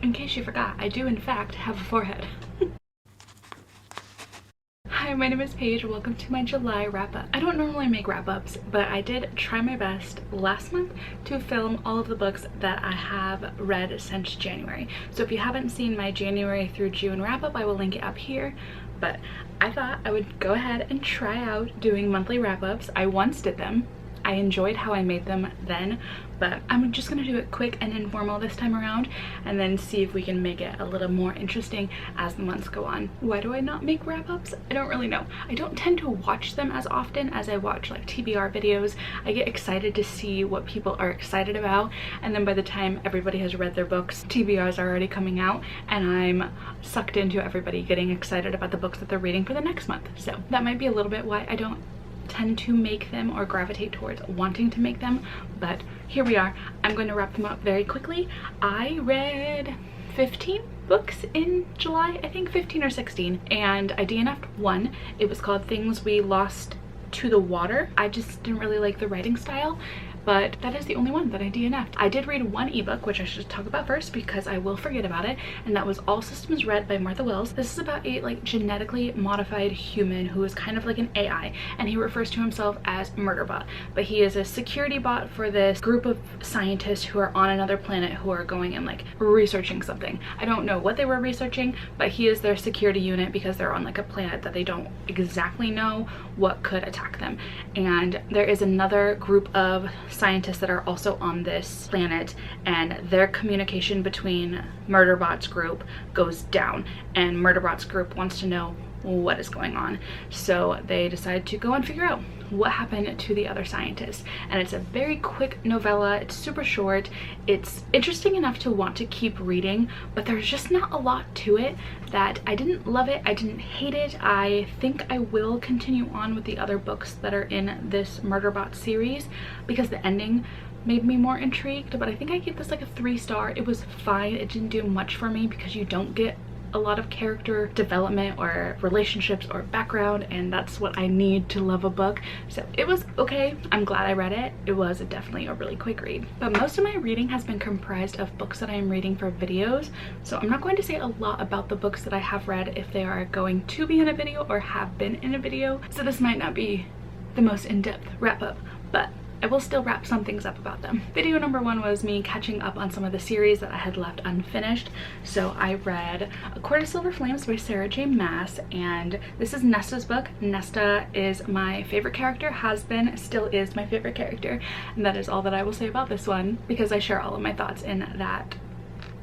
in case you forgot, I do in fact have a forehead. Hi, my name is Paige. Welcome to my July wrap-up. I don't normally make wrap-ups, but I did try my best last month to film all of the books that I have read since January. So if you haven't seen my January through June wrap-up, I will link it up here. But I thought I would go ahead and try out doing monthly wrap-ups. I once did them. I enjoyed how I made them then, but I'm just gonna do it quick and informal this time around and then see if we can make it a little more interesting as the months go on. Why do I not make wrap-ups? I don't really know. I don't tend to watch them as often as I watch like TBR videos. I get excited to see what people are excited about, and then by the time everybody has read their books, TBRs are already coming out and I'm sucked into everybody getting excited about the books that they're reading for the next month. So that might be a little bit why I don't tend to make them or gravitate towards wanting to make them, but here we are. I'm going to wrap them up very quickly. I read 15 books in July, I think 15 or 16, and I DNF'd one. It was called Things We Lost to the Water. I just didn't really like the writing style, but that is the only one that I DNF'd. I did read one ebook, which I should talk about first because I will forget about it, and that was All Systems Red by Martha Wells. This is about a like genetically modified human who is kind of like an AI, and he refers to himself as Murderbot, but he is a security bot for this group of scientists who are on another planet who are going and like researching something. I don't know what they were researching, but he is their security unit because they're on like a planet that they don't exactly know what could attack them. And there is another group of scientists that are also on this planet, and their communication between Murderbot's group goes down, and Murderbot's group wants to know what is going on. So they decide to go and figure out what happened to the other scientists. And it's a very quick novella. It's super short. It's interesting enough to want to keep reading, but there's just not a lot to it that I didn't love it. I didn't hate it. I think I will continue on with the other books that are in this Murderbot series because the ending made me more intrigued, but I think I gave this like a 3-star. It was fine. It didn't do much for me because you don't get a lot of character development or relationships or background, and that's what I need to love a book. So it was okay. I'm glad I read it. It was definitely a really quick read. But most of my reading has been comprised of books that I am reading for videos, so I'm not going to say a lot about the books that I have read if they are going to be in a video or have been in a video. So this might not be the most in-depth wrap-up, but I will still wrap some things up about them. Video number 1 was me catching up on some of the series that I had left unfinished. So I read A Court of Silver Flames by Sarah J. Maas, and this is Nesta's book. Nesta is my favorite character, has been, still is my favorite character, and that is all that I will say about this one because I share all of my thoughts in that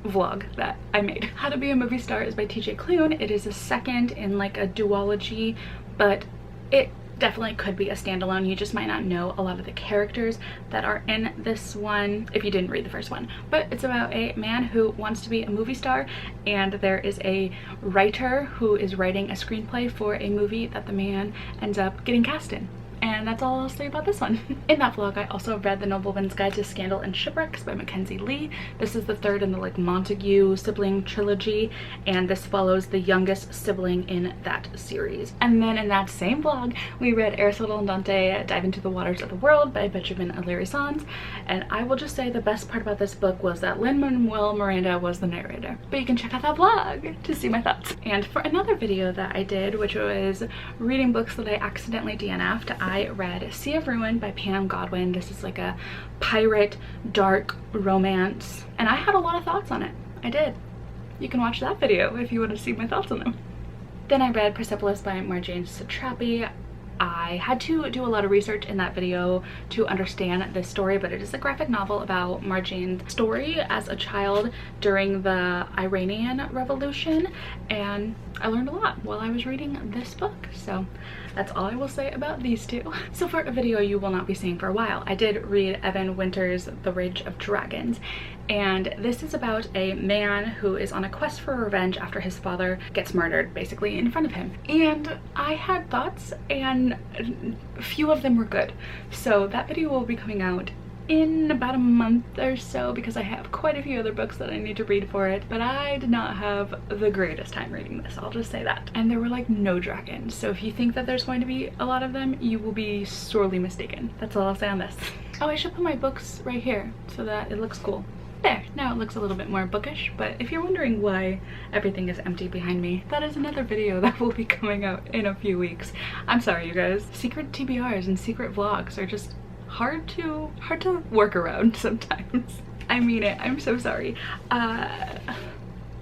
vlog that I made. How to Be a Movie Star is by TJ Klune. It is a second in like a duology, but it definitely could be a standalone. You just might not know a lot of the characters that are in this one if you didn't read the first one. But it's about a man who wants to be a movie star, and there is a writer who is writing a screenplay for a movie that the man ends up getting cast in. And that's all I'll say about this one. In that vlog, I also read The Nobleman's Guide to Scandal and Shipwrecks by Mackenzi Lee. This is the third in the like Montague sibling trilogy, and this follows the youngest sibling in that series. And then in that same vlog, we read Aristotle and Dante Dive into the Waters of the World by Benjamin Alire Saenz. And I will just say the best part about this book was that Lynn-Manuel Miranda was the narrator. But you can check out that vlog to see my thoughts. And for another video that I did, which was reading books that I accidentally DNF'd, I read Sea of Ruin by Pam Godwin. This is like a pirate dark romance, and I had a lot of thoughts on it. I did. You can watch that video if you want to see my thoughts on them. Then I read Persepolis by Marjane Satrapi. I had to do a lot of research in that video to understand this story, but it is a graphic novel about Marjane's story as a child during the Iranian Revolution, and I learned a lot while I was reading this book. So that's all I will say about these two. So for a video you will not be seeing for a while, I did read Evan Winter's The Rage of Dragons, and this is about a man who is on a quest for revenge after his father gets murdered basically in front of him. And I had thoughts, and a few of them were good. So that video will be coming out in about a month or so because I have quite a few other books that I need to read for it, but I did not have the greatest time reading this, I'll just say that. And there were like no dragons, so if you think that there's going to be a lot of them, you will be sorely mistaken. That's all I'll say on this. Oh, I should put my books right here so that it looks cool. There, now it looks a little bit more bookish, but if you're wondering why everything is empty behind me, that is another video that will be coming out in a few weeks. I'm sorry, you guys. Secret TBRs and secret vlogs are just hard to work around sometimes. I mean it, I'm so sorry.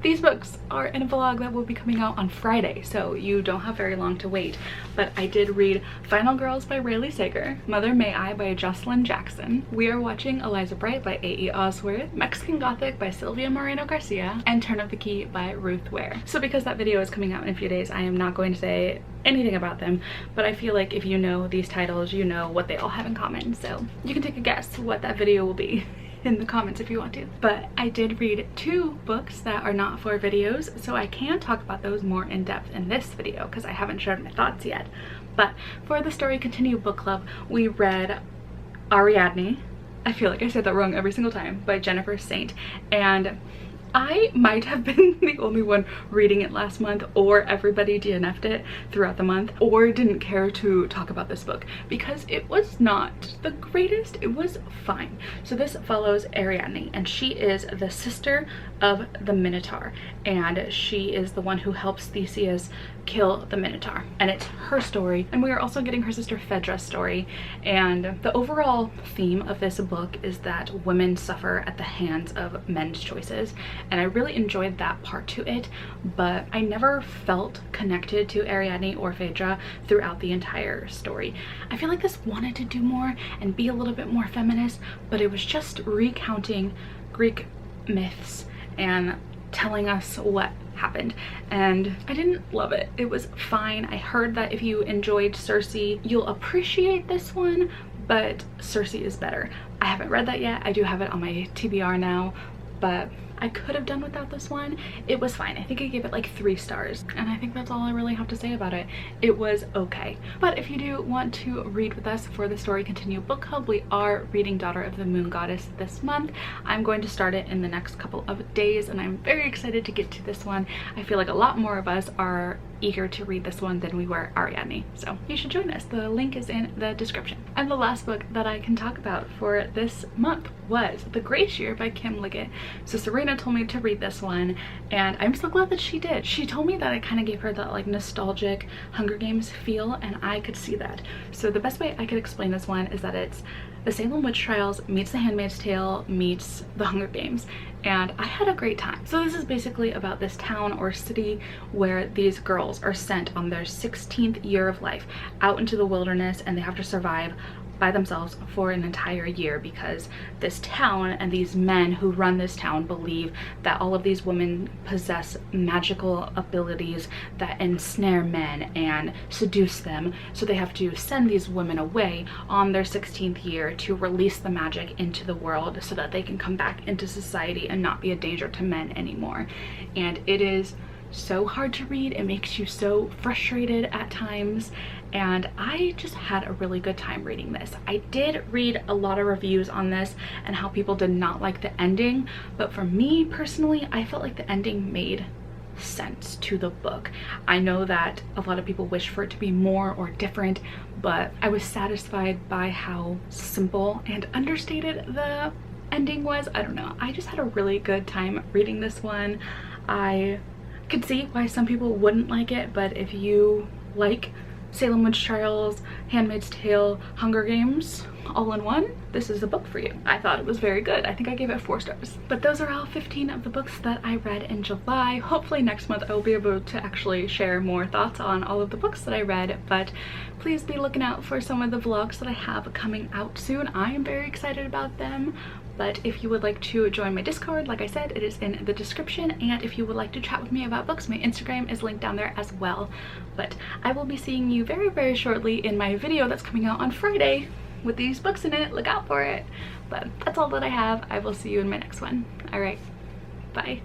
These books are in a vlog that will be coming out on Friday, so you don't have very long to wait. But I did read Final Girls by Rayleigh Sager, Mother May I by Joselyn Jackson, We Are Watching Eliza Bright by A.E. Osworth, Mexican Gothic by Silvia Moreno Garcia, and Turn of the Key by Ruth Ware. So because that video is coming out in a few days, I am not going to say anything about them, but I feel like if you know these titles, you know what they all have in common, so you can take a guess what that video will be in the comments if you want to. But I did read 2 books that are not for videos, so I can talk about those more in depth in this video because I haven't shared my thoughts yet. But for the Story Continue book club, we read Ariadne, I feel like I said that wrong every single time, by Jennifer Saint, and I might have been the only one reading it last month, or everybody DNF'd it throughout the month, or didn't care to talk about this book because it was not the greatest. It was fine. So this follows Ariadne, and she is the sister of the Minotaur, and she is the one who helps Theseus kill the Minotaur, and it's her story. And we are also getting her sister Phaedra's story, and the overall theme of this book is that women suffer at the hands of men's choices, and I really enjoyed that part to it, but I never felt connected to Ariadne or Phaedra throughout the entire story. I feel like this wanted to do more and be a little bit more feminist, but it was just recounting Greek myths and telling us what happened, and I didn't love it. It was fine. I heard that if you enjoyed Circe, you'll appreciate this one, but Circe is better. I haven't read that yet. I do have it on my TBR now, but I could have done without this one. It was fine. I think I gave it like 3 stars, and I think that's all I really have to say about it. It was okay. But if you do want to read with us for the Story Continue book club, we are reading Daughter of the Moon Goddess this month. I'm going to start it in the next couple of days, and I'm very excited to get to this one. I feel like a lot more of us are eager to read this one than we were Ariadne, so you should join us. The link is in the description. And the last book that I can talk about for this month was The Grace Year by Kim Liggett. So Serena told me to read this one, and I'm so glad that she did. She told me that I kind of gave her that like nostalgic Hunger Games feel, and I could see that. So the best way I could explain this one is that it's the Salem Witch Trials meets The Handmaid's Tale meets The Hunger Games, and I had a great time. So this is basically about this town or city where these girls are sent on their 16th year of life out into the wilderness, and they have to survive by themselves for an entire year because this town and these men who run this town believe that all of these women possess magical abilities that ensnare men and seduce them, so they have to send these women away on their 16th year to release the magic into the world so that they can come back into society and not be a danger to men anymore. And it is so hard to read. It makes you so frustrated at times, and I just had a really good time reading this. I did read a lot of reviews on this and how people did not like the ending, but for me personally, I felt like the ending made sense to the book. I know that a lot of people wish for it to be more or different, but I was satisfied by how simple and understated the ending was. I don't know, I just had a really good time reading this one. I could see why some people wouldn't like it, but if you like Salem Witch Trials, Handmaid's Tale, Hunger Games all in one, this is a book for you. I thought it was very good. I think I gave it 4 stars. But those are all 15 of the books that I read in July. Hopefully next month I will be able to actually share more thoughts on all of the books that I read, but please be looking out for some of the vlogs that I have coming out soon. I am very excited about them. But if you would like to join my Discord, like I said, it is in the description. And if you would like to chat with me about books, my Instagram is linked down there as well. But I will be seeing you very, very shortly in my video that's coming out on Friday with these books in it. Look out for it. But that's all that I have. I will see you in my next one. All right, bye.